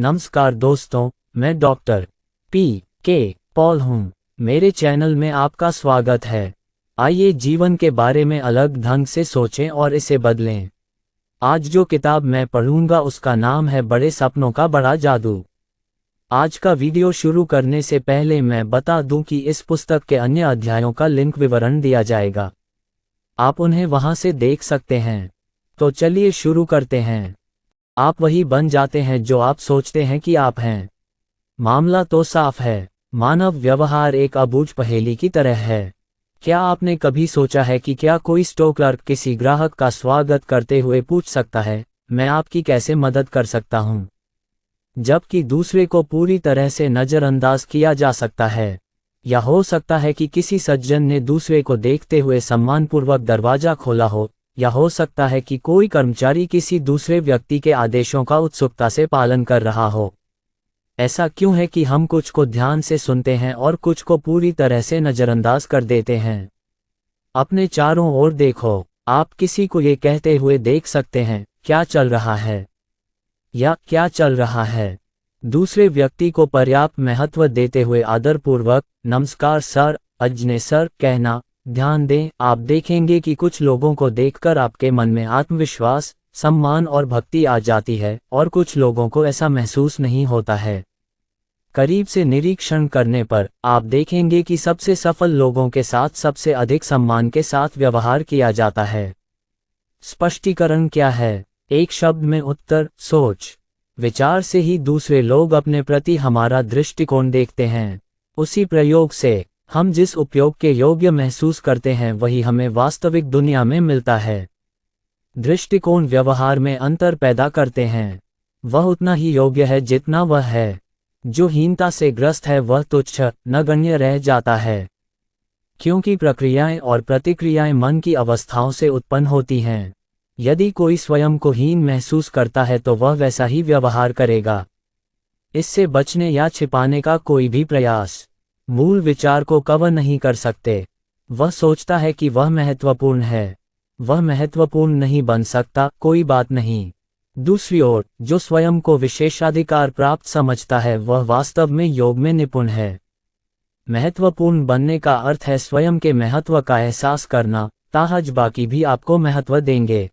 नमस्कार दोस्तों, मैं डॉक्टर पी.के. पॉल हूँ। मेरे चैनल में आपका स्वागत है। आइए जीवन के बारे में अलग ढंग से सोचें और इसे बदलें। आज जो किताब मैं पढ़ूंगा उसका नाम है बड़े सपनों का बड़ा जादू। आज का वीडियो शुरू करने से पहले मैं बता दूं कि इस पुस्तक के अन्य अध्यायों का लिंक विवरण दिया जाएगा। आप उन्हें वहां से देख सकते हैं। तो चलिए शुरू करते हैं। आप वही बन जाते हैं जो आप सोचते हैं कि आप हैं। मामला तो साफ है। मानव व्यवहार एक अबूझ पहेली की तरह है। क्या आपने कभी सोचा है कि क्या कोई स्टोर क्लर्क किसी ग्राहक का स्वागत करते हुए पूछ सकता है, मैं आपकी कैसे मदद कर सकता हूं? जबकि दूसरे को पूरी तरह से नज़रअंदाज किया जा सकता है। या हो सकता है कि किसी सज्जन ने दूसरे को देखते हुए सम्मानपूर्वक दरवाजा खोला हो, या हो सकता है कि कोई कर्मचारी किसी दूसरे व्यक्ति के आदेशों का उत्सुकता से पालन कर रहा हो। ऐसा क्यों है कि हम कुछ को ध्यान से सुनते हैं और कुछ को पूरी तरह से नज़रअंदाज कर देते हैं? अपने चारों ओर देखो। आप किसी को ये कहते हुए देख सकते हैं, क्या चल रहा है? या क्या चल रहा है? दूसरे व्यक्ति को पर्याप्त महत्व देते हुए आदरपूर्वक, नमस्कार सर, अजने सर कहना। ध्यान दें, आप देखेंगे कि कुछ लोगों को देखकर आपके मन में आत्मविश्वास, सम्मान और भक्ति आ जाती है, और कुछ लोगों को ऐसा महसूस नहीं होता है। करीब से निरीक्षण करने पर आप देखेंगे कि सबसे सफल लोगों के साथ सबसे अधिक सम्मान के साथ व्यवहार किया जाता है। स्पष्टीकरण क्या है? एक शब्द में उत्तर, सोच। विचार से ही दूसरे लोग अपने प्रति हमारा दृष्टिकोण देखते हैं। उसी प्रयोग से हम जिस उपयोग के योग्य महसूस करते हैं वही हमें वास्तविक दुनिया में मिलता है। दृष्टिकोण व्यवहार में अंतर पैदा करते हैं। वह उतना ही योग्य है जितना वह है। जो हीनता से ग्रस्त है वह तुच्छ, नगण्य रह जाता है। क्योंकि प्रक्रियाएं और प्रतिक्रियाएं मन की अवस्थाओं से उत्पन्न होती हैं। यदि कोई स्वयं को हीन महसूस करता है तो वह वैसा ही व्यवहार करेगा। इससे बचने या छिपाने का कोई भी प्रयास मूल विचार को कवर नहीं कर सकते। वह सोचता है कि वह महत्वपूर्ण है। वह महत्वपूर्ण नहीं बन सकता, कोई बात नहीं। दूसरी ओर, जो स्वयं को विशेषाधिकार प्राप्त समझता है वह वास्तव में योग में निपुण है। महत्वपूर्ण बनने का अर्थ है स्वयं के महत्व का एहसास करना, ताहज बाकी भी आपको महत्व देंगे।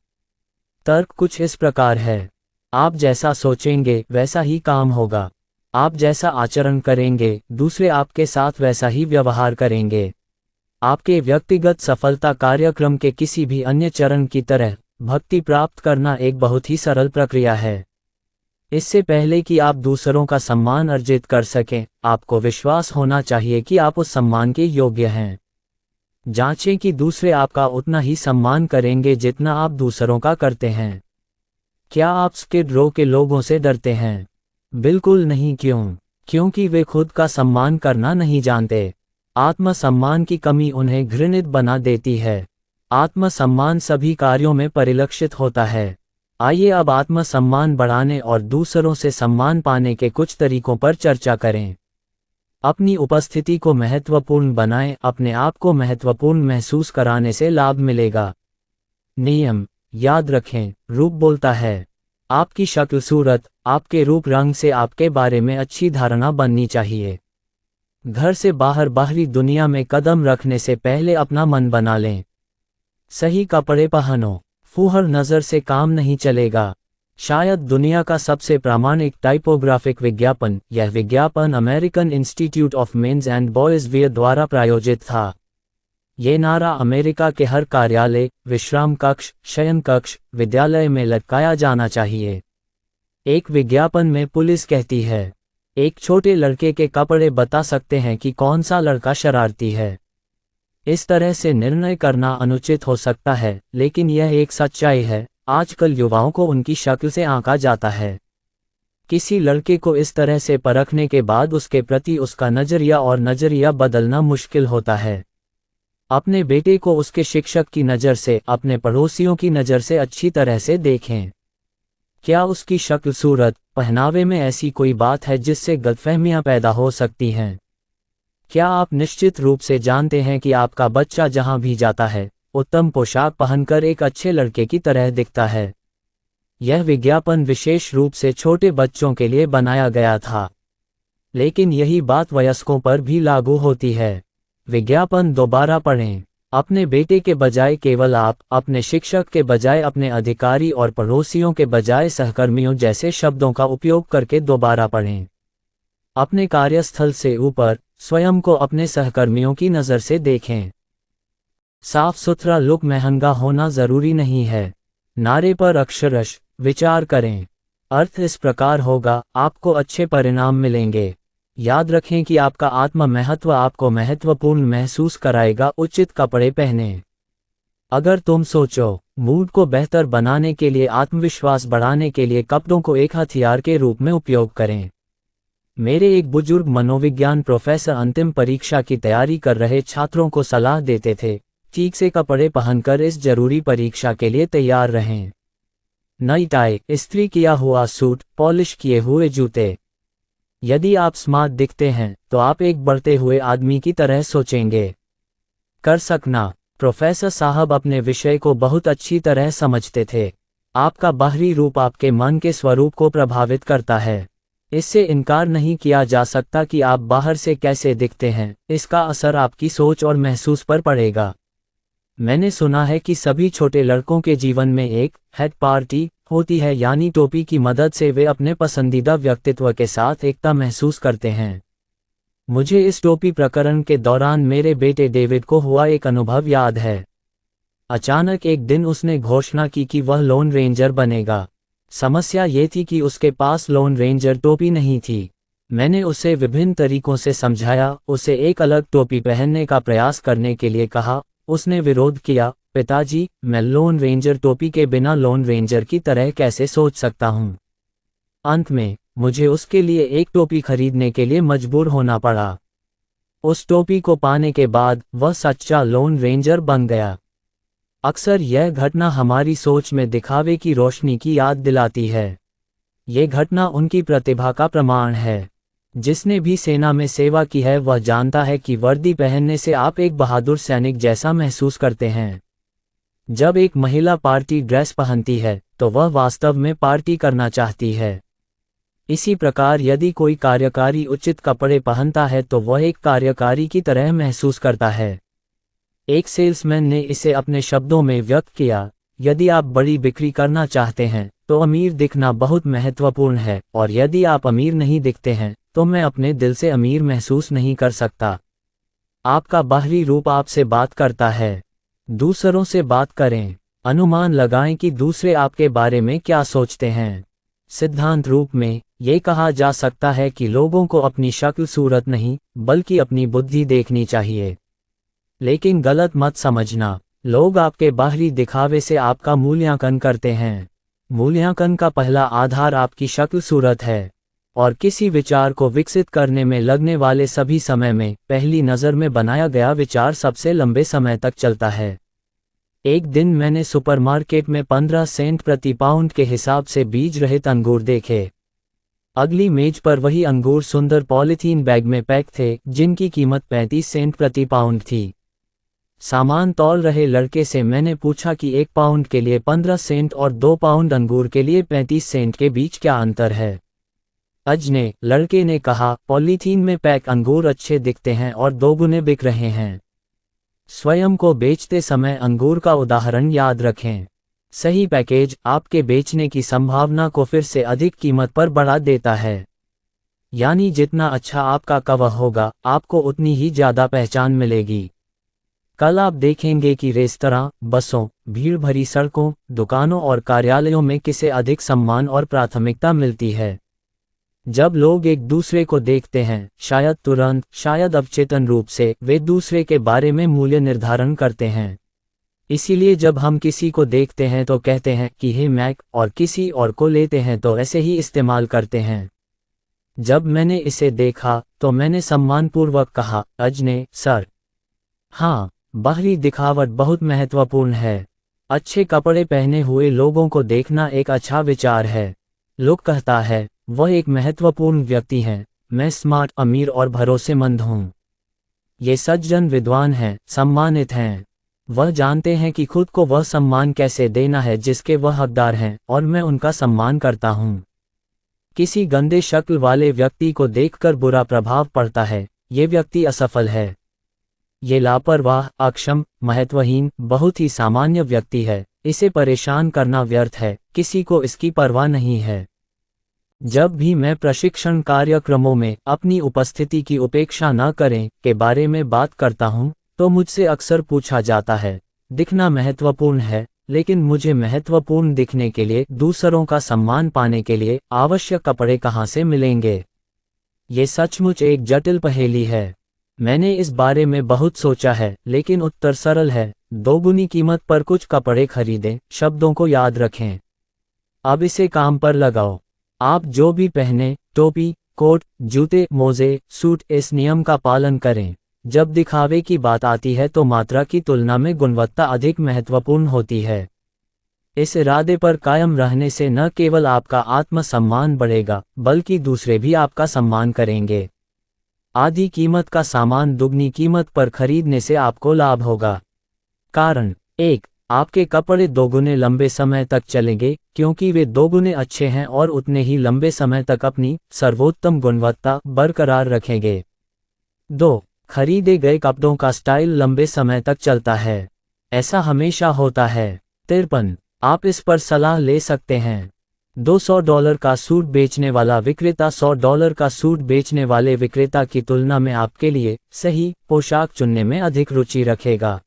तर्क कुछ इस प्रकार है। आप जैसा सोचेंगे वैसा ही काम होगा। आप जैसा आचरण करेंगे, दूसरे आपके साथ वैसा ही व्यवहार करेंगे। आपके व्यक्तिगत सफलता कार्यक्रम के किसी भी अन्य चरण की तरह भक्ति प्राप्त करना एक बहुत ही सरल प्रक्रिया है। इससे पहले कि आप दूसरों का सम्मान अर्जित कर सकें, आपको विश्वास होना चाहिए कि आप उस सम्मान के योग्य हैं। जांचें कि दूसरे आपका उतना ही सम्मान करेंगे जितना आप दूसरों का करते हैं। क्या आप स्किड रो के लोगों से डरते हैं? बिल्कुल नहीं। क्यों? क्योंकि वे खुद का सम्मान करना नहीं जानते। आत्मसम्मान की कमी उन्हें घृणित बना देती है। आत्मसम्मान सभी कार्यों में परिलक्षित होता है। आइए अब आत्मसम्मान बढ़ाने और दूसरों से सम्मान पाने के कुछ तरीकों पर चर्चा करें। अपनी उपस्थिति को महत्वपूर्ण बनाएं। अपने आप को महत्वपूर्ण महसूस कराने से लाभ मिलेगा। नियम याद रखें, रूप बोलता है। आपकी शक्ल सूरत, आपके रूप रंग से आपके बारे में अच्छी धारणा बननी चाहिए। घर से बाहर बाहरी दुनिया में कदम रखने से पहले अपना मन बना लें। सही कपड़े पहनो। फूहड़ नज़र से काम नहीं चलेगा। शायद दुनिया का सबसे प्रामाणिक टाइपोग्राफिक विज्ञापन, यह विज्ञापन American Institute of men's and boys wear द्वारा प्रायोजित था। ये नारा अमेरिका के हर कार्यालय, विश्राम कक्ष, शयन कक्ष, विद्यालय में लटकाया जाना चाहिए। एक विज्ञापन में पुलिस कहती है, एक छोटे लड़के के कपड़े बता सकते हैं कि कौन सा लड़का शरारती है। इस तरह से निर्णय करना अनुचित हो सकता है, लेकिन यह एक सच्चाई है। आजकल युवाओं को उनकी शक्ल से आंका जाता है। किसी लड़के को इस तरह से परखने के बाद उसके प्रति उसका नज़रिया बदलना मुश्किल होता है। अपने बेटे को उसके शिक्षक की नज़र से, अपने पड़ोसियों की नज़र से अच्छी तरह से देखें। क्या उसकी शक्ल सूरत, पहनावे में ऐसी कोई बात है जिससे गलतफहमियां पैदा हो सकती हैं? क्या आप निश्चित रूप से जानते हैं कि आपका बच्चा जहां भी जाता है, उत्तम पोशाक पहनकर एक अच्छे लड़के की तरह दिखता है? यह विज्ञापन विशेष रूप से छोटे बच्चों के लिए बनाया गया था। लेकिन यही बात वयस्कों पर भी लागू होती है। विज्ञापन दोबारा पढ़ें। अपने बेटे के बजाय केवल आप, अपने शिक्षक के बजाय अपने अधिकारी और पड़ोसियों के बजाय सहकर्मियों जैसे शब्दों का उपयोग करके दोबारा पढ़ें। अपने कार्यस्थल से ऊपर, स्वयं को अपने सहकर्मियों की नज़र से देखें। साफ सुथरा लुक महंगा होना ज़रूरी नहीं है। नारे पर अक्षरश विचार करें। अर्थ इस प्रकार होगा, आपको अच्छे परिणाम मिलेंगे। याद रखें कि आपका आत्म महत्व आपको महत्वपूर्ण महसूस कराएगा। उचित कपड़े पहनें। अगर तुम सोचो, मूड को बेहतर बनाने के लिए, आत्मविश्वास बढ़ाने के लिए कपड़ों को एक हथियार के रूप में उपयोग करें। मेरे एक बुजुर्ग मनोविज्ञान प्रोफेसर अंतिम परीक्षा की तैयारी कर रहे छात्रों को सलाह देते थे, ठीक से कपड़े पहनकर इस जरूरी परीक्षा के लिए तैयार रहें। नई टाई, इस्त्री किया हुआ सूट, पॉलिश किए हुए जूते। यदि आप स्मार्ट दिखते हैं तो आप एक बढ़ते हुए आदमी की तरह सोचेंगे। कर सकना। प्रोफेसर साहब अपने विषय को बहुत अच्छी तरह समझते थे। आपका बाहरी रूप आपके मन के स्वरूप को प्रभावित करता है। इससे इनकार नहीं किया जा सकता कि आप बाहर से कैसे दिखते हैं, इसका असर आपकी सोच और महसूस पर पड़ेगा। मैंने सुना है कि सभी छोटे लड़कों के जीवन में एक हेड पार्टी होती है, यानी टोपी की मदद से वे अपने पसंदीदा व्यक्तित्व के साथ एकता महसूस करते हैं। मुझे इस टोपी प्रकरण के दौरान मेरे बेटे डेविड को हुआ एक अनुभव याद है। अचानक एक दिन उसने घोषणा की कि वह लोन रेंजर बनेगा। समस्या ये थी कि उसके पास लोन रेंजर टोपी नहीं थी। मैंने उसे विभिन्न तरीकों से समझाया, उसे एक अलग टोपी पहनने का प्रयास करने के लिए कहा। उसने विरोध किया, पिताजी, मैं लोन रेंजर टोपी के बिना लोन रेंजर की तरह कैसे सोच सकता हूँ। अंत में मुझे उसके लिए एक टोपी खरीदने के लिए मजबूर होना पड़ा। उस टोपी को पाने के बाद वह सच्चा लोन रेंजर बन गया। अक्सर यह घटना हमारी सोच में दिखावे की रोशनी की याद दिलाती है। ये घटना उनकी प्रतिभा का प्रमाण है। जिसने भी सेना में सेवा की है वह जानता है कि वर्दी पहनने से आप एक बहादुर सैनिक जैसा महसूस करते हैं। जब एक महिला पार्टी ड्रेस पहनती है तो वह वास्तव में पार्टी करना चाहती है। इसी प्रकार यदि कोई कार्यकारी उचित कपड़े पहनता है तो वह एक कार्यकारी की तरह महसूस करता है। एक सेल्समैन ने इसे अपने शब्दों में व्यक्त किया, यदि आप बड़ी बिक्री करना चाहते हैं तो अमीर दिखना बहुत महत्वपूर्ण है, और यदि आप अमीर नहीं दिखते हैं तो मैं अपने दिल से अमीर महसूस नहीं कर सकता। आपका बाहरी रूप आपसे बात करता है। दूसरों से बात करें। अनुमान लगाएं कि दूसरे आपके बारे में क्या सोचते हैं। सिद्धांत रूप में ये कहा जा सकता है कि लोगों को अपनी शक्ल सूरत नहीं बल्कि अपनी बुद्धि देखनी चाहिए। लेकिन गलत मत समझना, लोग आपके बाहरी दिखावे से आपका मूल्यांकन करते हैं। मूल्यांकन का पहला आधार आपकी शक्ल सूरत है, और किसी विचार को विकसित करने में लगने वाले सभी समय में पहली नज़र में बनाया गया विचार सबसे लंबे समय तक चलता है। एक दिन मैंने सुपरमार्केट में 15 सेंट प्रति पाउंड के हिसाब से बीज रहित अंगूर देखे। अगली मेज पर वही अंगूर सुंदर पॉलीथीन बैग में पैक थे, जिनकी कीमत 35 सेंट प्रति पाउंड थी। सामान तौल रहे लड़के से मैंने पूछा कि 1 पाउंड के लिए 15 सेंट और 2 पाउंड अंगूर के लिए 35 सेंट के बीच क्या अंतर है। लड़के ने कहा, पॉलीथीन में पैक अंगूर अच्छे दिखते हैं और 2 गुने बिक रहे हैं। स्वयं को बेचते समय अंगूर का उदाहरण याद रखें। सही पैकेज आपके बेचने की संभावना को फिर से अधिक कीमत पर बढ़ा देता है। यानी जितना अच्छा आपका कवर होगा, आपको उतनी ही ज्यादा पहचान मिलेगी। कल आप देखेंगे कि रेस्तरां, बसों, भीड़ भरी सड़कों, दुकानों और कार्यालयों में किसे अधिक सम्मान और प्राथमिकता मिलती है। जब लोग एक दूसरे को देखते हैं, शायद तुरंत, शायद अवचेतन रूप से, वे दूसरे के बारे में मूल्य निर्धारण करते हैं। इसीलिए जब हम किसी को देखते हैं तो कहते हैं कि हे मैक, और किसी और को लेते हैं तो ऐसे ही इस्तेमाल करते हैं। जब मैंने इसे देखा तो मैंने सम्मानपूर्वक कहा, सर। हाँ, बाहरी दिखावट बहुत महत्वपूर्ण है। अच्छे कपड़े पहने हुए लोगों को देखना एक अच्छा विचार है। लोग कहता है, वह एक महत्वपूर्ण व्यक्ति है, मैं स्मार्ट, अमीर और भरोसेमंद हूँ। ये सज्जन विद्वान हैं, सम्मानित हैं। वह जानते हैं कि खुद को वह सम्मान कैसे देना है जिसके वह हकदार हैं, और मैं उनका सम्मान करता हूँ। किसी गंदे शक्ल वाले व्यक्ति को देखकर बुरा प्रभाव पड़ता है, ये व्यक्ति असफल है। ये लापरवाह, अक्षम, महत्वहीन, बहुत ही सामान्य व्यक्ति है, इसे परेशान करना व्यर्थ है, किसी को इसकी परवाह नहीं है। जब भी मैं प्रशिक्षण कार्यक्रमों में अपनी उपस्थिति की उपेक्षा न करें के बारे में बात करता हूं, तो मुझसे अक्सर पूछा जाता है, दिखना महत्वपूर्ण है, लेकिन मुझे महत्वपूर्ण दिखने के लिए, दूसरों का सम्मान पाने के लिए आवश्यक कपड़े कहाँ से मिलेंगे? ये सचमुच एक जटिल पहेली है। मैंने इस बारे में बहुत सोचा है, लेकिन उत्तर सरल है, दोगुनी कीमत पर कुछ कपड़े खरीदें, शब्दों को याद रखें। अब इसे काम पर लगाओ। आप जो भी पहने, टोपी, कोट, जूते, मोजे, सूट, इस नियम का पालन करें। जब दिखावे की बात आती है तो मात्रा की तुलना में गुणवत्ता अधिक महत्वपूर्ण होती है। इस इरादे पर कायम रहने से न केवल आपका आत्मसम्मान बढ़ेगा, बल्कि दूसरे भी आपका सम्मान करेंगे। आधी कीमत का सामान दुगनी कीमत पर खरीदने से आपको लाभ होगा। कारण 1, आपके कपड़े दोगुने लंबे समय तक चलेंगे, क्योंकि वे दोगुने अच्छे हैं और उतने ही लंबे समय तक अपनी सर्वोत्तम गुणवत्ता बरकरार रखेंगे। 2, खरीदे गए कपड़ों का स्टाइल लंबे समय तक चलता है। ऐसा हमेशा होता है। 53, आप इस पर सलाह ले सकते हैं। $200 का सूट बेचने वाला विक्रेता $100 का सूट बेचने वाले विक्रेता की तुलना में आपके लिए सही पोशाक चुनने में अधिक रुचि रखेगा।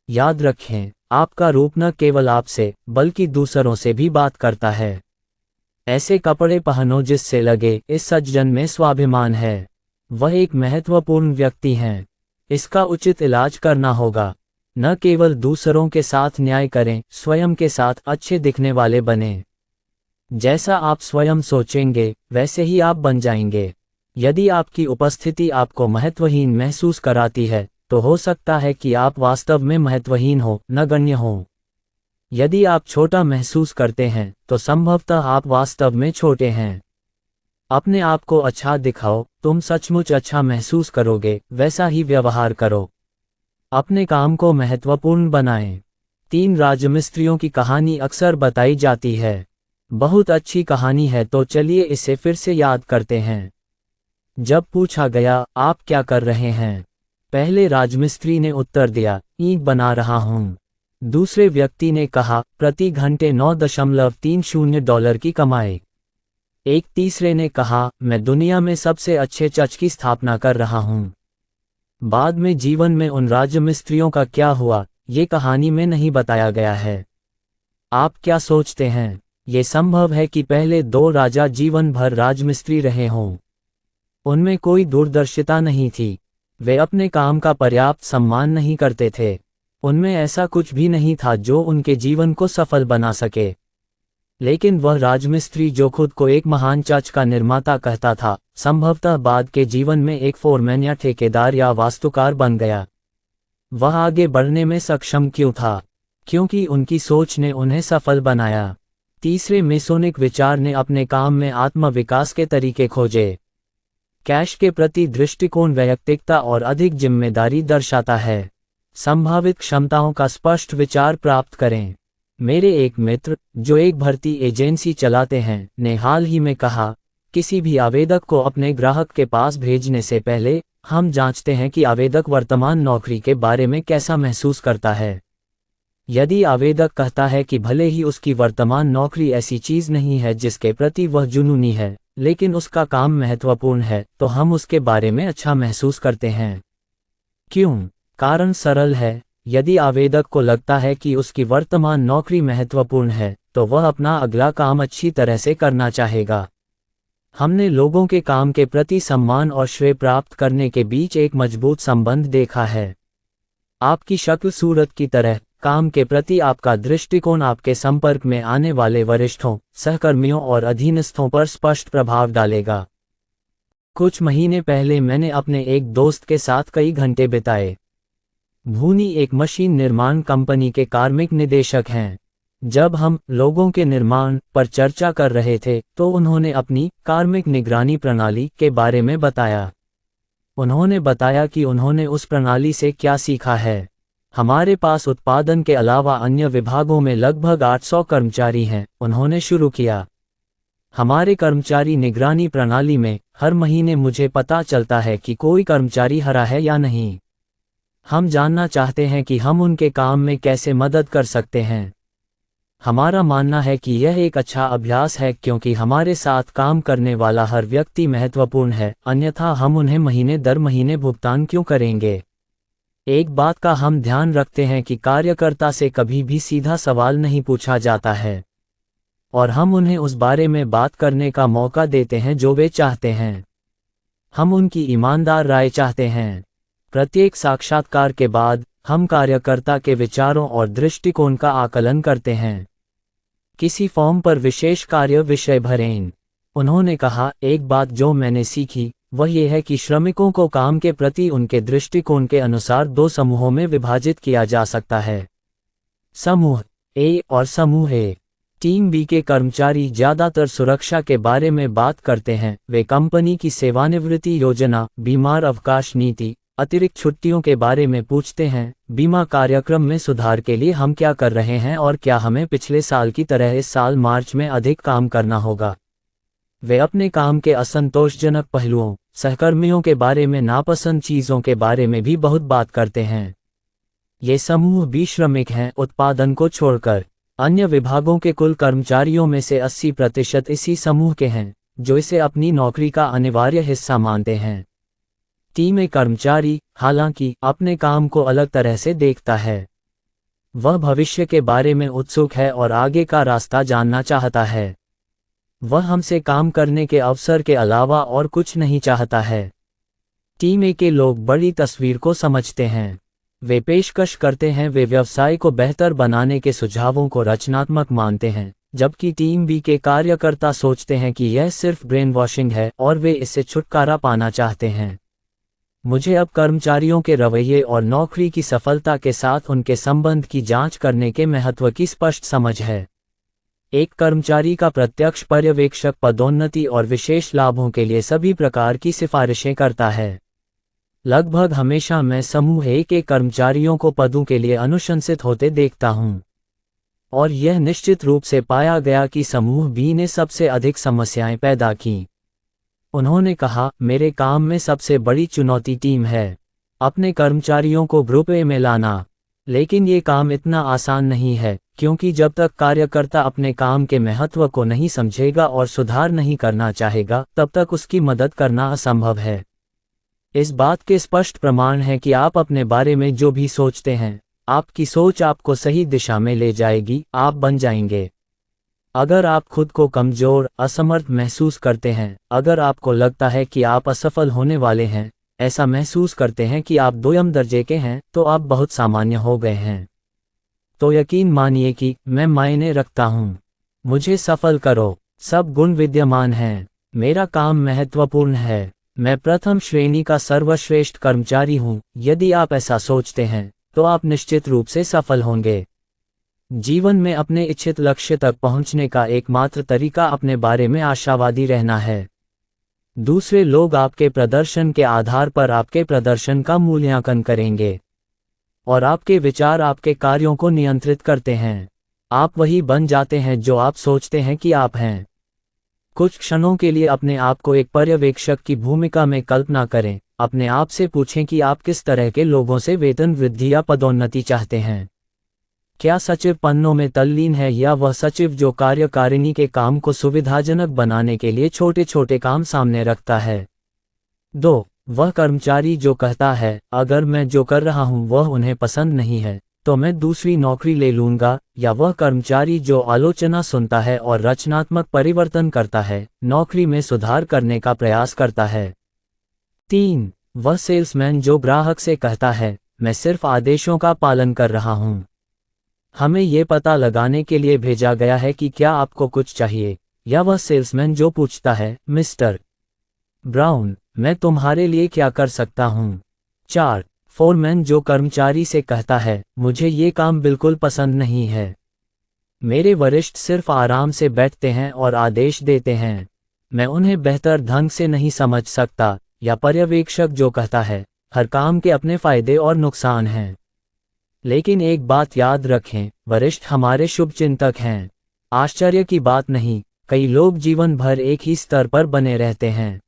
याद रखें, आपका रूप न केवल आपसे, बल्कि दूसरों से भी बात करता है। ऐसे कपड़े पहनो जिससे लगे इस सज्जन में स्वाभिमान है, वह एक महत्वपूर्ण व्यक्ति हैं। इसका उचित इलाज करना होगा। न केवल दूसरों के साथ न्याय करें, स्वयं के साथ अच्छे दिखने वाले बनें। जैसा आप स्वयं सोचेंगे, वैसे ही आप बन जाएंगे। यदि आपकी उपस्थिति आपको महत्वहीन महसूस कराती है, तो हो सकता है कि आप वास्तव में महत्वहीन हो, नगण्य हो। यदि आप छोटा महसूस करते हैं, तो संभवतः आप वास्तव में छोटे हैं। अपने आप को अच्छा दिखाओ, तुम सचमुच अच्छा महसूस करोगे, वैसा ही व्यवहार करो। अपने काम को महत्वपूर्ण बनाएं। 3 राजमिस्त्रियों की कहानी अक्सर बताई जाती है। बहुत अच्छी कहानी है, तो चलिए इसे फिर से याद करते हैं। जब पूछा गया, आप क्या कर रहे हैं? पहले राजमिस्त्री ने उत्तर दिया, ईंट बना रहा हूँ। दूसरे व्यक्ति ने कहा, प्रति घंटे $9.30 की कमाई। एक तीसरे ने कहा, मैं दुनिया में सबसे अच्छे चर्च की स्थापना कर रहा हूँ। बाद में जीवन में उन राजमिस्त्रियों का क्या हुआ, ये कहानी में नहीं बताया गया है। आप क्या सोचते हैं? ये संभव है कि पहले 2 राजा जीवन भर राजमिस्त्री रहे हों। उनमें कोई दूरदर्शिता नहीं थी। वे अपने काम का पर्याप्त सम्मान नहीं करते थे। उनमें ऐसा कुछ भी नहीं था जो उनके जीवन को सफल बना सके। लेकिन वह राजमिस्त्री जो खुद को एक महान चर्च का निर्माता कहता था, संभवतः बाद के जीवन में एक फोरमैन या ठेकेदार या वास्तुकार बन गया। वह आगे बढ़ने में सक्षम क्यों था? क्योंकि उनकी सोच ने उन्हें सफल बनाया। तीसरे मेसोनिक विचार ने अपने काम में आत्मविकास के तरीके खोजे। कैश के प्रति दृष्टिकोण वैयक्तिकता और अधिक जिम्मेदारी दर्शाता है। संभावित क्षमताओं का स्पष्ट विचार प्राप्त करें। मेरे एक मित्र, जो एक भर्ती एजेंसी चलाते हैं, ने हाल ही में कहा, किसी भी आवेदक को अपने ग्राहक के पास भेजने से पहले हम जांचते हैं कि आवेदक वर्तमान नौकरी के बारे में कैसा महसूस करता है। यदि आवेदक कहता है कि भले ही उसकी वर्तमान नौकरी ऐसी चीज नहीं है जिसके प्रति वह जुनूनी है, लेकिन उसका काम महत्वपूर्ण है, तो हम उसके बारे में अच्छा महसूस करते हैं। क्यों? कारण सरल है। यदि आवेदक को लगता है कि उसकी वर्तमान नौकरी महत्वपूर्ण है, तो वह अपना अगला काम अच्छी तरह से करना चाहेगा। हमने लोगों के काम के प्रति सम्मान और श्रेय प्राप्त करने के बीच एक मजबूत संबंध देखा है। आपकी शक्ल सूरत की तरह, काम के प्रति आपका दृष्टिकोण आपके संपर्क में आने वाले वरिष्ठों, सहकर्मियों और अधीनस्थों पर स्पष्ट प्रभाव डालेगा। कुछ महीने पहले मैंने अपने एक दोस्त के साथ कई घंटे बिताए। भूनी एक मशीन निर्माण कंपनी के कार्मिक निदेशक हैं। जब हम लोगों के निर्माण पर चर्चा कर रहे थे, तो उन्होंने अपनी कार्मिक निगरानी प्रणाली के बारे में बताया। उन्होंने बताया कि उन्होंने उस प्रणाली से क्या सीखा है। हमारे पास उत्पादन के अलावा अन्य विभागों में लगभग 800 कर्मचारी हैं, उन्होंने शुरू किया। हमारे कर्मचारी निगरानी प्रणाली में हर महीने मुझे पता चलता है कि कोई कर्मचारी हरा है या नहीं। हम जानना चाहते हैं कि हम उनके काम में कैसे मदद कर सकते हैं। हमारा मानना है कि यह एक अच्छा अभ्यास है क्योंकि हमारे साथ काम करने वाला हर व्यक्ति महत्वपूर्ण है, अन्यथा हम उन्हें महीने दर महीने भुगतान क्यों करेंगे। एक बात का हम ध्यान रखते हैं कि कार्यकर्ता से कभी भी सीधा सवाल नहीं पूछा जाता है और हम उन्हें उस बारे में बात करने का मौका देते हैं जो वे चाहते हैं। हम उनकी ईमानदार राय चाहते हैं। प्रत्येक साक्षात्कार के बाद हम कार्यकर्ता के विचारों और दृष्टिकोण का आकलन करते हैं। किसी फॉर्म पर विशेष कार्य विषय भरें। उन्होंने कहा, एक बात जो मैंने सीखी वह ये है कि श्रमिकों को काम के प्रति उनके दृष्टिकोण के अनुसार 2 समूहों में विभाजित किया जा सकता है, समूह ए और समूह ए। टीम बी के कर्मचारी ज़्यादातर सुरक्षा के बारे में बात करते हैं। वे कंपनी की सेवानिवृत्ति योजना, बीमार अवकाश नीति, अतिरिक्त छुट्टियों के बारे में पूछते हैं, बीमा कार्यक्रम में सुधार के लिए हम क्या कर रहे हैं और क्या हमें पिछले साल की तरह इस साल मार्च में अधिक काम करना होगा। वे अपने काम के असंतोषजनक पहलुओं, सहकर्मियों के बारे में नापसंद चीज़ों के बारे में भी बहुत बात करते हैं। ये समूह बी श्रमिक हैं, उत्पादन को छोड़कर। अन्य विभागों के कुल कर्मचारियों में से 80% इसी समूह के हैं, जो इसे अपनी नौकरी का अनिवार्य हिस्सा मानते हैं। टीम ए कर्मचारी, हालांकि, अपने काम को अलग तरह से देखता है। वह भविष्य के बारे में उत्सुक है और आगे का रास्ता जानना चाहता है। वह हमसे काम करने के अवसर के अलावा और कुछ नहीं चाहता है। टीम ए के लोग बड़ी तस्वीर को समझते हैं। वे पेशकश करते हैं, वे व्यवसाय को बेहतर बनाने के सुझावों को रचनात्मक मानते हैं, जबकि टीम बी के कार्यकर्ता सोचते हैं कि यह सिर्फ ब्रेन वॉशिंग है और वे इससे छुटकारा पाना चाहते हैं। मुझे अब कर्मचारियों के रवैये और नौकरी की सफलता के साथ उनके संबंध की जांच करने के महत्व की स्पष्ट समझ है। एक कर्मचारी का प्रत्यक्ष पर्यवेक्षक पदोन्नति और विशेष लाभों के लिए सभी प्रकार की सिफारिशें करता है। लगभग हमेशा मैं समूह ए के कर्मचारियों को पदों के लिए अनुशंसित होते देखता हूं, और यह निश्चित रूप से पाया गया कि समूह बी ने सबसे अधिक समस्याएं पैदा की। उन्होंने कहा, मेरे काम में सबसे बड़ी चुनौती टीम है, अपने कर्मचारियों को ग्रुप ए में लाना। लेकिन ये काम इतना आसान नहीं है, क्योंकि जब तक कार्यकर्ता अपने काम के महत्व को नहीं समझेगा और सुधार नहीं करना चाहेगा, तब तक उसकी मदद करना असंभव है। इस बात के स्पष्ट प्रमाण हैं कि आप अपने बारे में जो भी सोचते हैं, आपकी सोच आपको सही दिशा में ले जाएगी, आप बन जाएंगे। अगर आप खुद को कमजोर, असमर्थ महसूस करते हैं, अगर आपको लगता है कि आप असफल होने वाले हैं, ऐसा महसूस करते हैं कि आप दोयम दर्जे के हैं, तो आप बहुत सामान्य हो गए हैं। तो यकीन मानिए कि मैं मायने रखता हूँ। मुझे सफल करो। सब गुण विद्यमान हैं। मेरा काम महत्वपूर्ण है। मैं प्रथम श्रेणी का सर्वश्रेष्ठ कर्मचारी हूँ। यदि आप ऐसा सोचते हैं, तो आप निश्चित रूप से सफल होंगे। जीवन में अपने इच्छित लक्ष्य तक पहुँचने का एकमात्र तरीका अपने बारे में आशावादी रहना है। दूसरे लोग आपके प्रदर्शन के आधार पर आपके प्रदर्शन का मूल्यांकन करेंगे, और आपके विचार आपके कार्यों को नियंत्रित करते हैं। आप वही बन जाते हैं जो आप सोचते हैं कि आप हैं। कुछ क्षणों के लिए अपने आप को एक पर्यवेक्षक की भूमिका में कल्पना करें। अपने आप से पूछें कि आप किस तरह के लोगों से वेतन वृद्धि या पदोन्नति चाहते हैं। क्या सचिव पन्नों में तल्लीन है, या वह सचिव जो कार्यकारिणी के काम को सुविधाजनक बनाने के लिए छोटे छोटे काम सामने रखता है। 2. वह कर्मचारी जो कहता है, अगर मैं जो कर रहा हूं वह उन्हें पसंद नहीं है, तो मैं दूसरी नौकरी ले लूंगा। या वह कर्मचारी जो आलोचना सुनता है और रचनात्मक परिवर्तन करता है, नौकरी में सुधार करने का प्रयास करता है। 3. वह सेल्समैन जो ग्राहक से कहता है, मैं सिर्फ आदेशों का पालन कर रहा हूं। हमें ये पता लगाने के लिए भेजा गया है कि क्या आपको कुछ चाहिए। या वह सेल्समैन जो पूछता है, मिस्टर ब्राउन, मैं तुम्हारे लिए क्या कर सकता हूँ। 4. फोरमैन जो कर्मचारी से कहता है, मुझे ये काम बिल्कुल पसंद नहीं है। मेरे वरिष्ठ सिर्फ आराम से बैठते हैं और आदेश देते हैं। मैं उन्हें बेहतर ढंग से नहीं समझ सकता। या पर्यवेक्षक जो कहता है, हर काम के अपने फायदे और नुकसान हैं। लेकिन एक बात याद रखें, वरिष्ठ हमारे शुभचिंतक हैं। आश्चर्य की बात नहीं, कई लोग जीवन भर एक ही स्तर पर बने रहते हैं।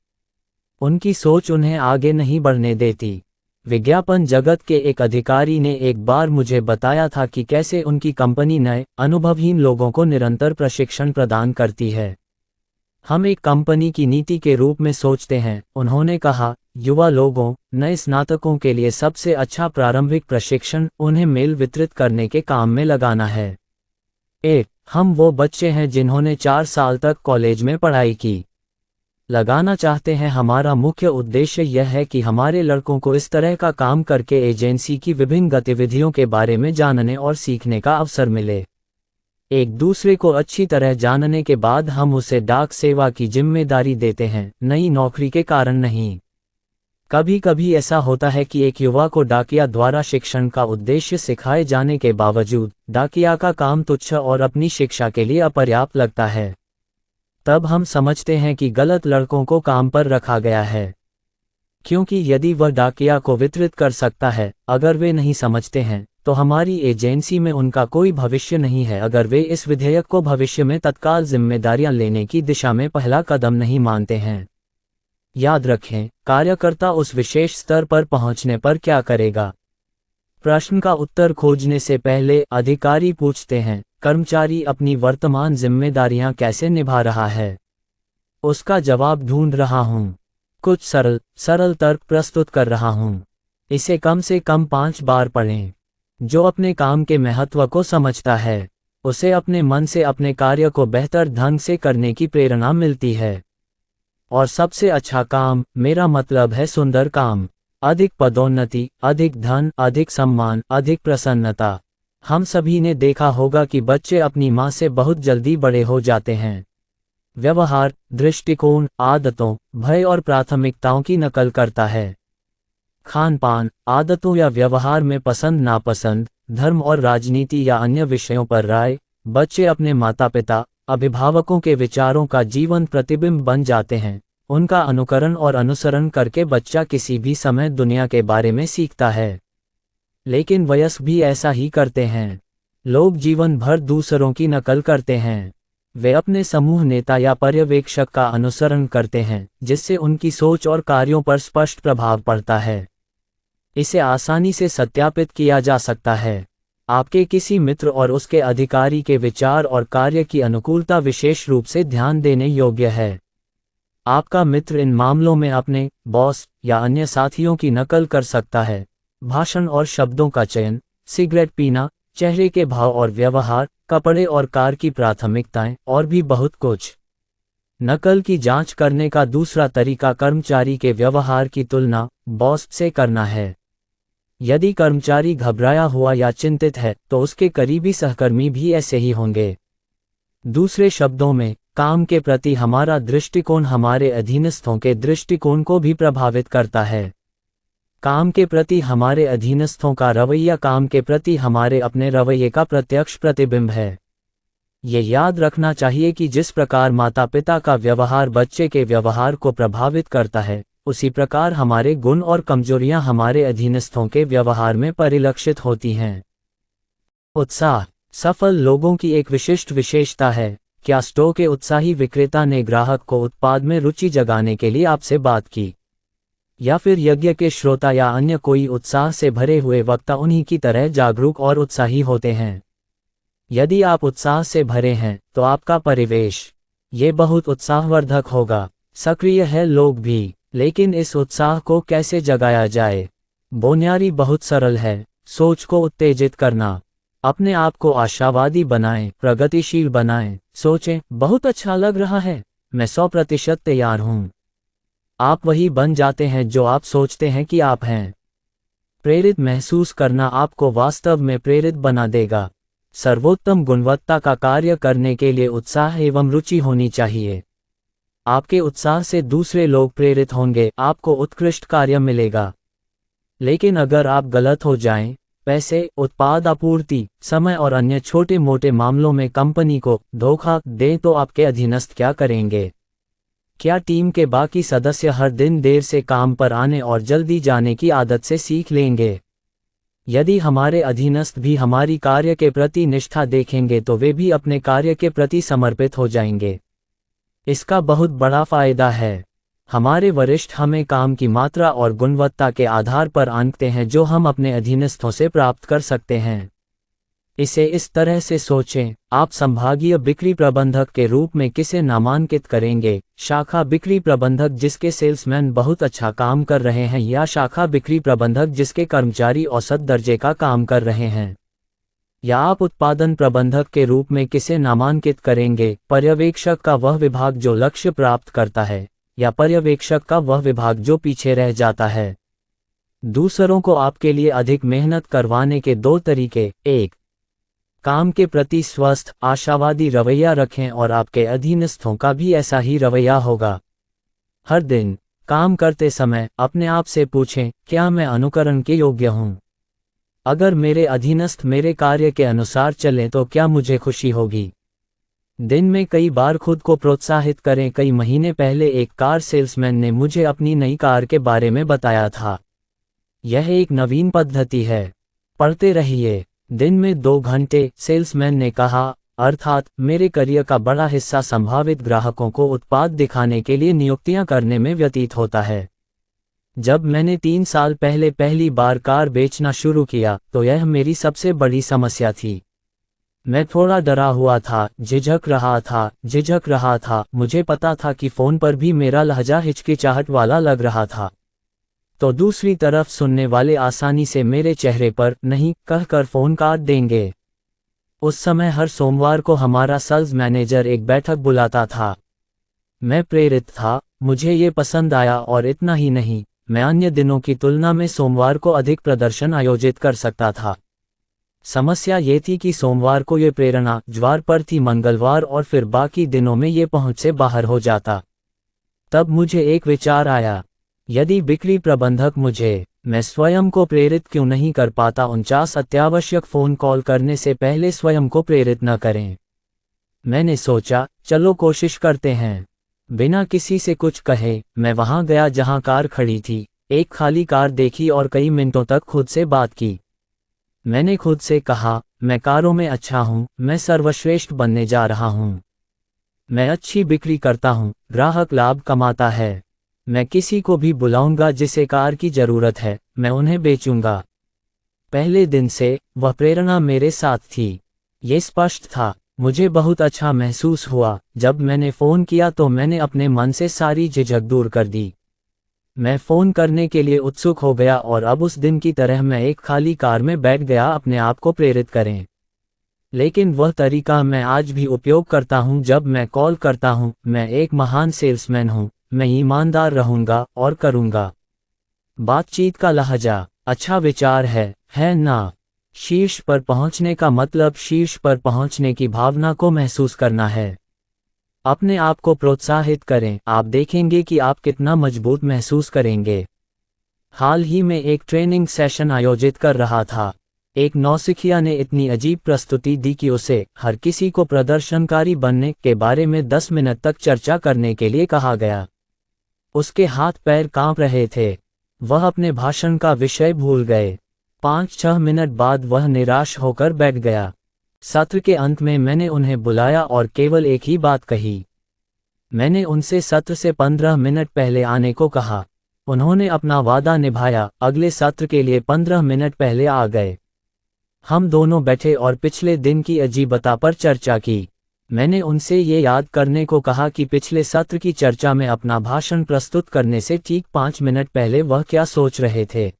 उनकी सोच उन्हें आगे नहीं बढ़ने देती। विज्ञापन जगत के एक अधिकारी ने एक बार मुझे बताया था कि कैसे उनकी कंपनी नए, अनुभवहीन लोगों को निरंतर प्रशिक्षण प्रदान करती है। हम एक कंपनी की नीति के रूप में सोचते हैं, उन्होंने कहा, युवा लोगों, नए स्नातकों के लिए सबसे अच्छा प्रारंभिक प्रशिक्षण उन्हें मेल वितरित करने के काम में लगाना है। हम वो बच्चे हैं जिन्होंने 4 साल तक कॉलेज में पढ़ाई की। लगाना चाहते हैं। हमारा मुख्य उद्देश्य यह है कि हमारे लड़कों को इस तरह का काम करके एजेंसी की विभिन्न गतिविधियों के बारे में जानने और सीखने का अवसर मिले। एक दूसरे को अच्छी तरह जानने के बाद हम उसे डाक सेवा की जिम्मेदारी देते हैं, नई नौकरी के कारण नहीं। कभी कभी ऐसा होता है कि एक युवा को डाकिया द्वारा शिक्षण का उद्देश्य सिखाए जाने के बावजूद डाकिया का काम तुच्छ और अपनी शिक्षा के लिए अपर्याप्त लगता है। तब हम समझते हैं कि गलत लड़कों को काम पर रखा गया है। क्योंकि यदि वह डाकिया को वितरित कर सकता है, अगर वे नहीं समझते हैं, तो हमारी एजेंसी में उनका कोई भविष्य नहीं है। अगर वे इस विधेयक को भविष्य में तत्काल जिम्मेदारियां लेने की दिशा में पहला कदम नहीं मानते हैं। याद रखें, कार्यकर्ता उस विशेष स्तर पर पहुंचने पर क्या करेगा? प्रश्न का उत्तर खोजने से पहले अधिकारी पूछते हैं, कर्मचारी अपनी वर्तमान जिम्मेदारियां कैसे निभा रहा है? उसका जवाब ढूंढ रहा हूं। कुछ सरल तर्क प्रस्तुत कर रहा हूं। इसे कम से कम 5 बार पढ़ें। जो अपने काम के महत्व को समझता है, उसे अपने मन से अपने कार्य को बेहतर ढंग से करने की प्रेरणा मिलती है। और सबसे अच्छा काम, मेरा मतलब है सुंदर काम, अधिक पदोन्नति, अधिक धन, अधिक सम्मान, अधिक प्रसन्नता। हम सभी ने देखा होगा कि बच्चे अपनी माँ से बहुत जल्दी बड़े हो जाते हैं। व्यवहार, दृष्टिकोण, आदतों, भय और प्राथमिकताओं की नकल करता है। खान पान, आदतों या व्यवहार में पसंद नापसंद, धर्म और राजनीति या अन्य विषयों पर राय, बच्चे अपने माता पिता, अभिभावकों के विचारों का जीवन प्रतिबिंब बन जाते हैं। उनका अनुकरण और अनुसरण करके बच्चा किसी भी समय दुनिया के बारे में सीखता है। लेकिन वयस्क भी ऐसा ही करते हैं। लोग जीवन भर दूसरों की नकल करते हैं। वे अपने समूह नेता या पर्यवेक्षक का अनुसरण करते हैं, जिससे उनकी सोच और कार्यों पर स्पष्ट प्रभाव पड़ता है। इसे आसानी से सत्यापित किया जा सकता है। आपके किसी मित्र और उसके अधिकारी के विचार और कार्य की अनुकूलता विशेष रूप से ध्यान देने योग्य है। आपका मित्र इन मामलों में अपने बॉस या अन्य साथियों की नकल कर सकता है। भाषण और शब्दों का चयन, सिगरेट पीना, चेहरे के भाव और व्यवहार, कपड़े और कार की प्राथमिकताएं, और भी बहुत कुछ। नकल की जांच करने का दूसरा तरीका कर्मचारी के व्यवहार की तुलना बॉस से करना है। यदि कर्मचारी घबराया हुआ या चिंतित है, तो उसके करीबी सहकर्मी भी ऐसे ही होंगे। दूसरे शब्दों में, काम के प्रति हमारा दृष्टिकोण हमारे अधीनस्थों के दृष्टिकोण को भी प्रभावित करता है। काम के प्रति हमारे अधीनस्थों का रवैया काम के प्रति हमारे अपने रवैये का प्रत्यक्ष प्रतिबिंब है। ये याद रखना चाहिए कि जिस प्रकार माता पिता का व्यवहार बच्चे के व्यवहार को प्रभावित करता है, उसी प्रकार हमारे गुण और कमजोरियां हमारे अधीनस्थों के व्यवहार में परिलक्षित होती हैं। उत्साह सफल लोगों की एक विशिष्ट विशेषता है। क्या स्टोर के उत्साही विक्रेता ने ग्राहक को उत्पाद में रुचि जगाने के लिए आपसे बात की? या फिर यज्ञ के श्रोता या अन्य कोई उत्साह से भरे हुए वक्ता उन्हीं की तरह जागरूक और उत्साही होते हैं? यदि आप उत्साह से भरे हैं, तो आपका परिवेश ये बहुत उत्साहवर्धक होगा। सक्रिय है लोग भी, लेकिन इस उत्साह को कैसे जगाया जाए? बुनियादी बहुत सरल है। सोच को उत्तेजित करना। अपने आप को आशावादी बनाएं, प्रगतिशील बनाएं। सोचें, बहुत अच्छा लग रहा है, मैं 100% तैयार हूं। आप वही बन जाते हैं जो आप सोचते हैं कि आप हैं। प्रेरित महसूस करना आपको वास्तव में प्रेरित बना देगा। सर्वोत्तम गुणवत्ता का कार्य करने के लिए उत्साह एवं रुचि होनी चाहिए। आपके उत्साह से दूसरे लोग प्रेरित होंगे, आपको उत्कृष्ट कार्य मिलेगा। लेकिन अगर आप गलत हो जाएं, पैसे, उत्पाद आपूर्ति, समय और अन्य छोटे मोटे मामलों में कंपनी को धोखा दें, तो आपके अधीनस्थ क्या करेंगे? क्या टीम के बाकी सदस्य हर दिन देर से काम पर आने और जल्दी जाने की आदत से सीख लेंगे? यदि हमारे अधीनस्थ भी हमारी कार्य के प्रति निष्ठा देखेंगे तो वे भी अपने कार्य के प्रति समर्पित हो जाएंगे। इसका बहुत बड़ा फायदा है। हमारे वरिष्ठ हमें काम की मात्रा और गुणवत्ता के आधार पर आंकते हैं जो हम अपने अधीनस्थों से प्राप्त कर सकते हैं। इसे इस तरह से सोचें, आप संभागीय बिक्री प्रबंधक के रूप में किसे नामांकित करेंगे? शाखा बिक्री प्रबंधक जिसके सेल्समैन बहुत अच्छा काम कर रहे हैं, या शाखा बिक्री प्रबंधक जिसके कर्मचारी औसत दर्जे का काम कर रहे हैं? या आप उत्पादन प्रबंधक के रूप में किसे नामांकित करेंगे? पर्यवेक्षक का वह विभाग जो लक्ष्य प्राप्त करता है, या पर्यवेक्षक का वह विभाग जो पीछे रह जाता है? दूसरों को आपके लिए अधिक मेहनत करवाने के दो तरीके। 1. काम के प्रति स्वस्थ, आशावादी रवैया रखें और आपके अधीनस्थों का भी ऐसा ही रवैया होगा। हर दिन काम करते समय अपने आप से पूछें, क्या मैं अनुकरण के योग्य हूँ? अगर मेरे अधीनस्थ मेरे कार्य के अनुसार चलें तो क्या मुझे खुशी होगी? दिन में कई बार खुद को प्रोत्साहित करें। कई महीने पहले एक कार सेल्समैन ने मुझे अपनी नई कार के बारे में बताया था। यह एक नवीन पद्धति है, पढ़ते रहिए। दिन में 2 घंटे, सेल्समैन ने कहा, अर्थात मेरे करियर का बड़ा हिस्सा संभावित ग्राहकों को उत्पाद दिखाने के लिए नियुक्तियां करने में व्यतीत होता है। जब मैंने 3 साल पहले पहली बार कार बेचना शुरू किया तो यह मेरी सबसे बड़ी समस्या थी। मैं थोड़ा डरा हुआ था, झिझक रहा था। मुझे पता था कि फ़ोन पर भी मेरा लहजा हिचकिचाहट वाला लग रहा था। तो दूसरी तरफ सुनने वाले आसानी से मेरे चेहरे पर नहीं कहकर फ़ोन काट देंगे। उस समय हर सोमवार को हमारा सेल्स मैनेजर एक बैठक बुलाता था। मैं प्रेरित था, मुझे ये पसंद आया, और इतना ही नहीं, मैं अन्य दिनों की तुलना में सोमवार को अधिक प्रदर्शन आयोजित कर सकता था। समस्या ये थी कि सोमवार को ये प्रेरणा ज्वार पर थी, मंगलवार और फिर बाकी दिनों में ये पहुंच से बाहर हो जाता। तब मुझे एक विचार आया, यदि बिक्री प्रबंधक मैं स्वयं को प्रेरित क्यों नहीं कर पाता? 49 अत्यावश्यक फ़ोन कॉल करने से पहले स्वयं को प्रेरित न करें। मैंने सोचा, चलो कोशिश करते हैं। बिना किसी से कुछ कहे मैं वहां गया जहां कार खड़ी थी, एक खाली कार देखी और कई मिनटों तक खुद से बात की। मैंने खुद से कहा, मैं कारों में अच्छा हूं, मैं सर्वश्रेष्ठ बनने जा रहा हूं। मैं अच्छी बिक्री करता हूं, ग्राहक लाभ कमाता है। मैं किसी को भी बुलाऊंगा जिसे कार की जरूरत है, मैं उन्हें बेचूंगा। पहले दिन से वह प्रेरणा मेरे साथ थी। ये स्पष्ट था। मुझे बहुत अच्छा महसूस हुआ। जब मैंने फ़ोन किया तो मैंने अपने मन से सारी झिझक दूर कर दी। मैं फ़ोन करने के लिए उत्सुक हो गया और अब उस दिन की तरह मैं एक खाली कार में बैठ गया अपने आप को प्रेरित करें। लेकिन वह तरीका मैं आज भी उपयोग करता हूं जब मैं कॉल करता हूं। मैं एक महान सेल्समैन हूं, मैं ईमानदार रहूंगा और करूंगा। बातचीत का लहजा अच्छा विचार है ना? शीर्ष पर पहुंचने का मतलब शीर्ष पर पहुंचने की भावना को महसूस करना है। अपने आप को प्रोत्साहित करें, आप देखेंगे कि आप कितना मजबूत महसूस करेंगे। हाल ही में एक ट्रेनिंग सेशन आयोजित कर रहा था। एक नौसिखिया ने इतनी अजीब प्रस्तुति दी कि उसे हर किसी को प्रदर्शनकारी बनने के बारे में 10 मिनट तक चर्चा करने के लिए कहा गया। उसके हाथ पैर कांप रहे थे। वह अपने भाषण का विषय भूल गए। 5-6 मिनट बाद वह निराश होकर बैठ गया। सत्र के अंत में मैंने उन्हें बुलाया और केवल एक ही बात कही। मैंने उनसे सत्र से 15 मिनट पहले आने को कहा। उन्होंने अपना वादा निभाया, अगले सत्र के लिए 15 मिनट पहले आ गए। हम दोनों बैठे और पिछले दिन की अजीबता पर चर्चा की। मैंने उनसे ये याद करने को कहा कि पिछले सत्र की चर्चा में अपना भाषण प्रस्तुत करने से ठीक 5 मिनट पहले वह क्या सोच रहे थे।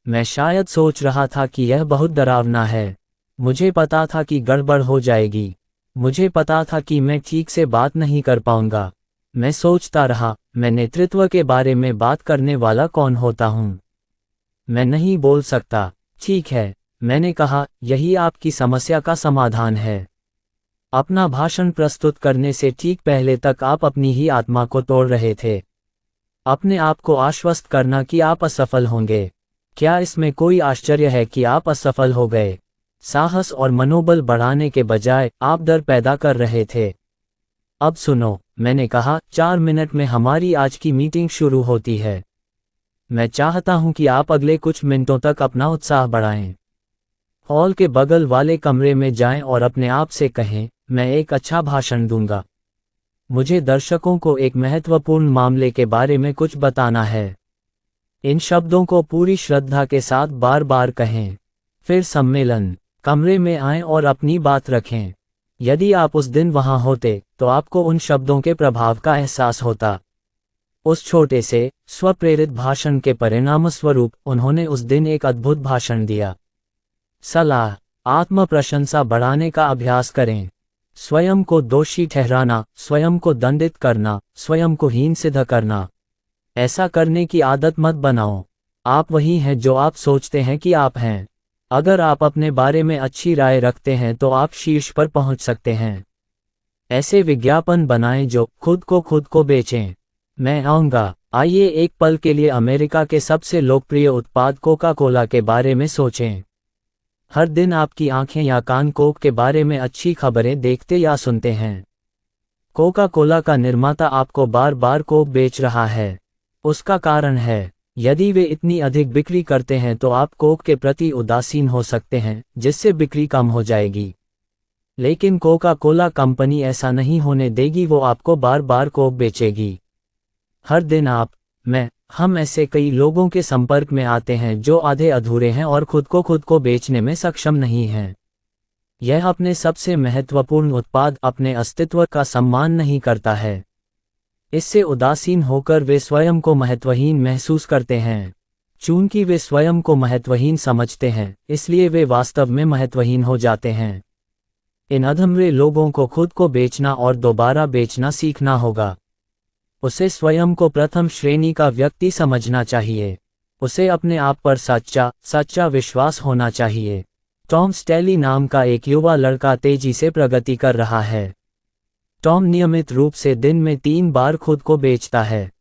मैं शायद सोच रहा था कि यह बहुत डरावना है। मुझे पता था कि गड़बड़ हो जाएगी। मुझे पता था कि मैं ठीक से बात नहीं कर पाऊंगा। मैं सोचता रहा, मैं नेतृत्व के बारे में बात करने वाला कौन होता हूं? मैं नहीं बोल सकता। ठीक है, मैंने कहा, यही आपकी समस्या का समाधान है। अपना भाषण प्रस्तुत करने से ठीक पहले तक आप अपनी ही आत्मा को तोड़ रहे थे। अपने आप को आश्वस्त करना कि आप असफल होंगे। क्या इसमें कोई आश्चर्य है कि आप असफल हो गए? साहस और मनोबल बढ़ाने के बजाय आप डर पैदा कर रहे थे। अब सुनो, मैंने कहा, 4 मिनट में हमारी आज की मीटिंग शुरू होती है। मैं चाहता हूं कि आप अगले कुछ मिनटों तक अपना उत्साह बढ़ाएं। हॉल के बगल वाले कमरे में जाएं और अपने आप से कहें, मैं एक अच्छा भाषण दूंगा। मुझे दर्शकों को एक महत्वपूर्ण मामले के बारे में कुछ बताना है। इन शब्दों को पूरी श्रद्धा के साथ बार बार कहें। फिर सम्मेलन कमरे में आएं और अपनी बात रखें। यदि आप उस दिन वहां होते तो आपको उन शब्दों के प्रभाव का एहसास होता। उस छोटे से स्वप्रेरित भाषण के परिणामस्वरूप उन्होंने उस दिन एक अद्भुत भाषण दिया। सलाह, आत्म प्रशंसा बढ़ाने का अभ्यास करें। स्वयं को दोषी ठहराना, स्वयं को दंडित करना, स्वयं को हीन सिद्ध करना, ऐसा करने की आदत मत बनाओ। आप वही हैं जो आप सोचते हैं कि आप हैं। अगर आप अपने बारे में अच्छी राय रखते हैं तो आप शीर्ष पर पहुंच सकते हैं। ऐसे विज्ञापन बनाएं जो खुद को बेचें। मैं आऊंगा। आइए एक पल के लिए अमेरिका के सबसे लोकप्रिय उत्पाद कोका कोला के बारे में सोचें। हर दिन आपकी आंखें या कान कोक के बारे में अच्छी खबरें देखते या सुनते हैं। कोका कोला का निर्माता आपको बार बार कोक बेच रहा है। उसका कारण है, यदि वे इतनी अधिक बिक्री करते हैं तो आप कोक के प्रति उदासीन हो सकते हैं, जिससे बिक्री कम हो जाएगी। लेकिन कोका कोला कंपनी ऐसा नहीं होने देगी, वो आपको बार बार कोक बेचेगी। हर दिन आप, हम ऐसे कई लोगों के संपर्क में आते हैं जो आधे अधूरे हैं और खुद को बेचने में सक्षम नहीं हैं। यह अपने सबसे महत्वपूर्ण उत्पाद, अपने अस्तित्व का सम्मान नहीं करता है। इससे उदासीन होकर वे स्वयं को महत्वहीन महसूस करते हैं। चूंकि वे स्वयं को महत्वहीन समझते हैं, इसलिए वे वास्तव में महत्वहीन हो जाते हैं। इन अधमरे लोगों को खुद को बेचना और दोबारा बेचना सीखना होगा। उसे स्वयं को प्रथम श्रेणी का व्यक्ति समझना चाहिए। उसे अपने आप पर सच्चा विश्वास होना चाहिए। टॉम स्टैली नाम का एक युवा लड़का तेजी से प्रगति कर रहा है। टॉम नियमित रूप से दिन में 3 बार खुद को बेचता है।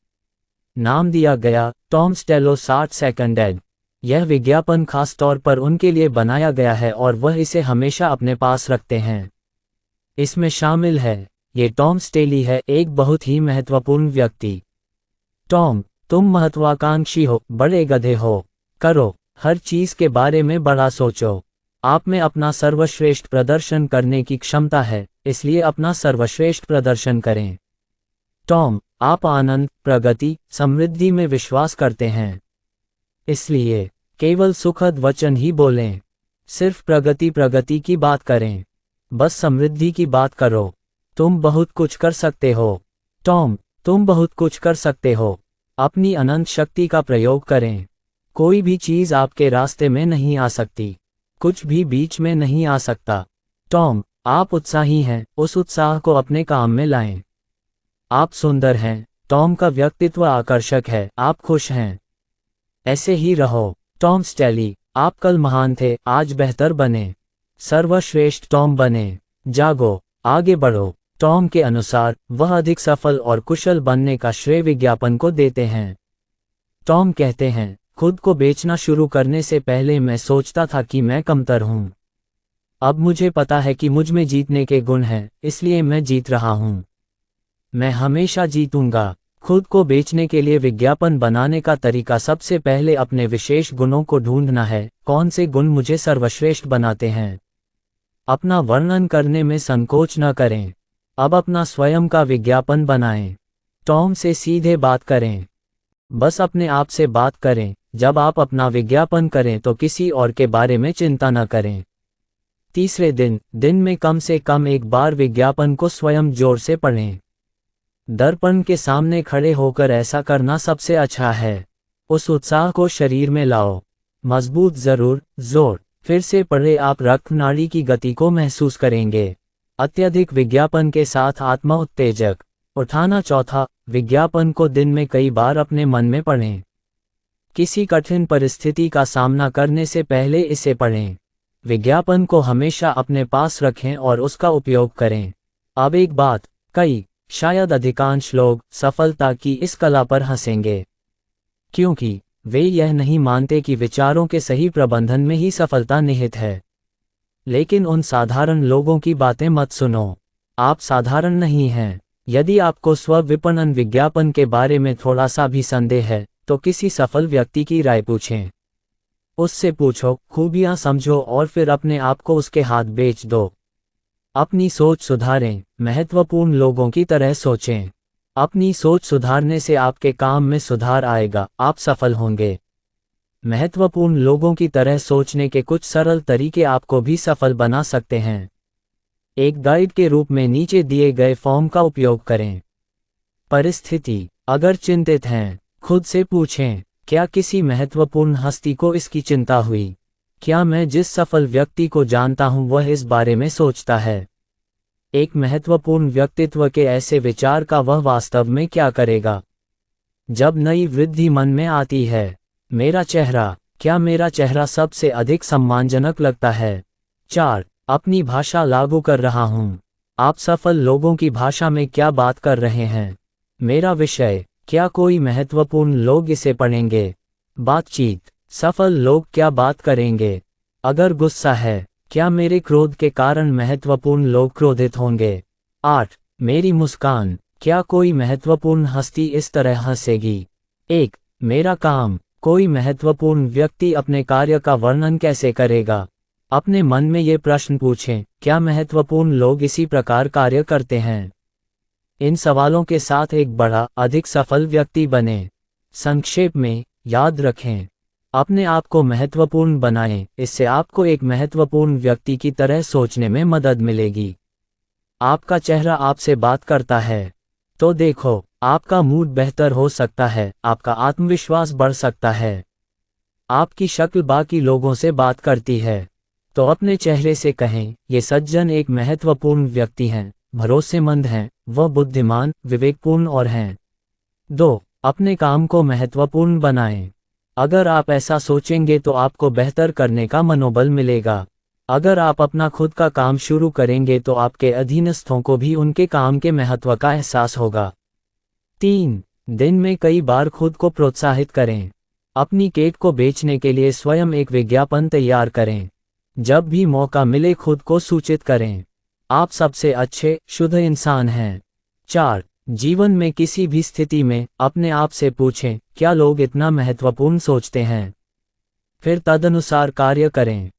नाम दिया गया टॉम स्टेलो 60 सेकंड एड। यह विज्ञापन खास तौर पर उनके लिए बनाया गया है और वह इसे हमेशा अपने पास रखते हैं। इसमें शामिल है, ये टॉम स्टेली है, एक बहुत ही महत्वपूर्ण व्यक्ति। टॉम, तुम महत्वाकांक्षी हो, बड़े गधे हो। करो, हर चीज के बारे में बड़ा सोचो। आप में अपना सर्वश्रेष्ठ प्रदर्शन करने की क्षमता है, इसलिए अपना सर्वश्रेष्ठ प्रदर्शन करें। टॉम, आप आनंद, प्रगति, समृद्धि में विश्वास करते हैं। इसलिए केवल सुखद वचन ही बोलें। सिर्फ प्रगति की बात करें। बस समृद्धि की बात करो। तुम बहुत कुछ कर सकते हो। टॉम, तुम बहुत कुछ कर सकते हो। अपनी अनंत शक्ति का प्रयोग करें। कोई भी चीज आपके रास्ते में नहीं आ सकती। कुछ भी बीच में नहीं आ सकता। टॉम, आप उत्साही हैं, उस उत्साह को अपने काम में लाएं। आप सुंदर हैं, टॉम का व्यक्तित्व आकर्षक है, आप खुश हैं। ऐसे ही रहो। टॉम स्टैली, आप कल महान थे, आज बेहतर बने। सर्वश्रेष्ठ टॉम बने। जागो, आगे बढ़ो। टॉम के अनुसार वह अधिक सफल और कुशल बनने का श्रेय विज्ञापन को देते हैं। टॉम कहते हैं, खुद को बेचना शुरू करने से पहले मैं सोचता था कि मैं कमतर हूं। अब मुझे पता है कि मुझ में जीतने के गुण हैं, इसलिए मैं जीत रहा हूं। मैं हमेशा जीतूंगा। खुद को बेचने के लिए विज्ञापन बनाने का तरीका सबसे पहले अपने विशेष गुणों को ढूंढना है। कौन से गुण मुझे सर्वश्रेष्ठ बनाते हैं? अपना वर्णन करने में संकोच न करें। अब अपना स्वयं का विज्ञापन बनाएं। टॉम से सीधे बात करें। बस अपने आप से बात करें। जब आप अपना विज्ञापन करें तो किसी और के बारे में चिंता न करें। तीसरे दिन में कम से कम एक बार विज्ञापन को स्वयं जोर से पढ़ें। दर्पण के सामने खड़े होकर ऐसा करना सबसे अच्छा है। उस उत्साह को शरीर में लाओ। मजबूत जोर। फिर से पढ़े, आप रक्त नाड़ी की गति को महसूस करेंगे। अत्यधिक विज्ञापन के साथ आत्मा उत्तेजक उठाना। चौथा, विज्ञापन को दिन में कई बार अपने मन में पढ़ें। किसी कठिन परिस्थिति का सामना करने से पहले इसे पढ़ें। विज्ञापन को हमेशा अपने पास रखें और उसका उपयोग करें। अब एक बात, शायद अधिकांश लोग सफलता की इस कला पर हंसेंगे, क्योंकि वे यह नहीं मानते कि विचारों के सही प्रबंधन में ही सफलता निहित है। लेकिन उन साधारण लोगों की बातें मत सुनो। आप साधारण नहीं हैं। यदि आपको स्व विपणन विज्ञापन के बारे में थोड़ा सा भी संदेह है, तो किसी सफल व्यक्ति की राय पूछें। उससे पूछो, खूबियां समझो और फिर अपने आप को उसके हाथ बेच दो। अपनी सोच सुधारें, महत्वपूर्ण लोगों की तरह सोचें। अपनी सोच सुधारने से आपके काम में सुधार आएगा, आप सफल होंगे। महत्वपूर्ण लोगों की तरह सोचने के कुछ सरल तरीके आपको भी सफल बना सकते हैं। एक गाइड के रूप में नीचे दिए गए फॉर्म का उपयोग करें। परिस्थिति: अगर चिंतित हैं, खुद से पूछें, क्या किसी महत्वपूर्ण हस्ती को इसकी चिंता हुई? क्या मैं जिस सफल व्यक्ति को जानता हूं वह इस बारे में सोचता है? एक महत्वपूर्ण व्यक्तित्व के ऐसे विचार का वह वास्तव में क्या करेगा? जब नई वृद्धि मन में आती है, मेरा चेहरा, क्या मेरा चेहरा सबसे अधिक सम्मानजनक लगता है? 4. अपनी भाषा लागू कर रहा हूं। आप सफल लोगों की भाषा में क्या बात कर रहे हैं? मेरा विषय, क्या कोई महत्वपूर्ण लोग इसे पढ़ेंगे? बातचीत: सफल लोग क्या बात करेंगे? अगर गुस्सा है, क्या मेरे क्रोध के कारण महत्वपूर्ण लोग क्रोधित होंगे? 8. मेरी मुस्कान, क्या कोई महत्वपूर्ण हस्ती इस तरह हंसेगी? 1. मेरा काम, कोई महत्वपूर्ण व्यक्ति अपने कार्य का वर्णन कैसे करेगा? अपने मन में ये प्रश्न पूछें, क्या महत्वपूर्ण लोग इसी प्रकार कार्य करते हैं? इन सवालों के साथ एक बड़ा, अधिक सफल व्यक्ति बने। संक्षेप में, याद रखें, अपने आप को महत्वपूर्ण बनाएं, इससे आपको एक महत्वपूर्ण व्यक्ति की तरह सोचने में मदद मिलेगी। आपका चेहरा आपसे बात करता है, तो देखो, आपका मूड बेहतर हो सकता है, आपका आत्मविश्वास बढ़ सकता है। आपकी शक्ल बाकी लोगों से बात करती है, तो अपने चेहरे से कहें, ये सज्जन एक महत्वपूर्ण व्यक्ति हैं, भरोसेमंद हैं, वह बुद्धिमान, विवेकपूर्ण और हैं। 2. अपने काम को महत्वपूर्ण बनाएं। अगर आप ऐसा सोचेंगे तो आपको बेहतर करने का मनोबल मिलेगा। अगर आप अपना खुद का काम शुरू करेंगे तो आपके अधीनस्थों को भी उनके काम के महत्व का एहसास होगा। 3. दिन में कई बार खुद को प्रोत्साहित करें। अपनी केक को बेचने के लिए स्वयं एक विज्ञापन तैयार करें। जब भी मौका मिले खुद को सूचित करें, आप सबसे अच्छे, शुद्ध इंसान हैं। 4. जीवन में किसी भी स्थिति में अपने आप से पूछें, क्या लोग इतना महत्वपूर्ण सोचते हैं? फिर तदनुसार कार्य करें।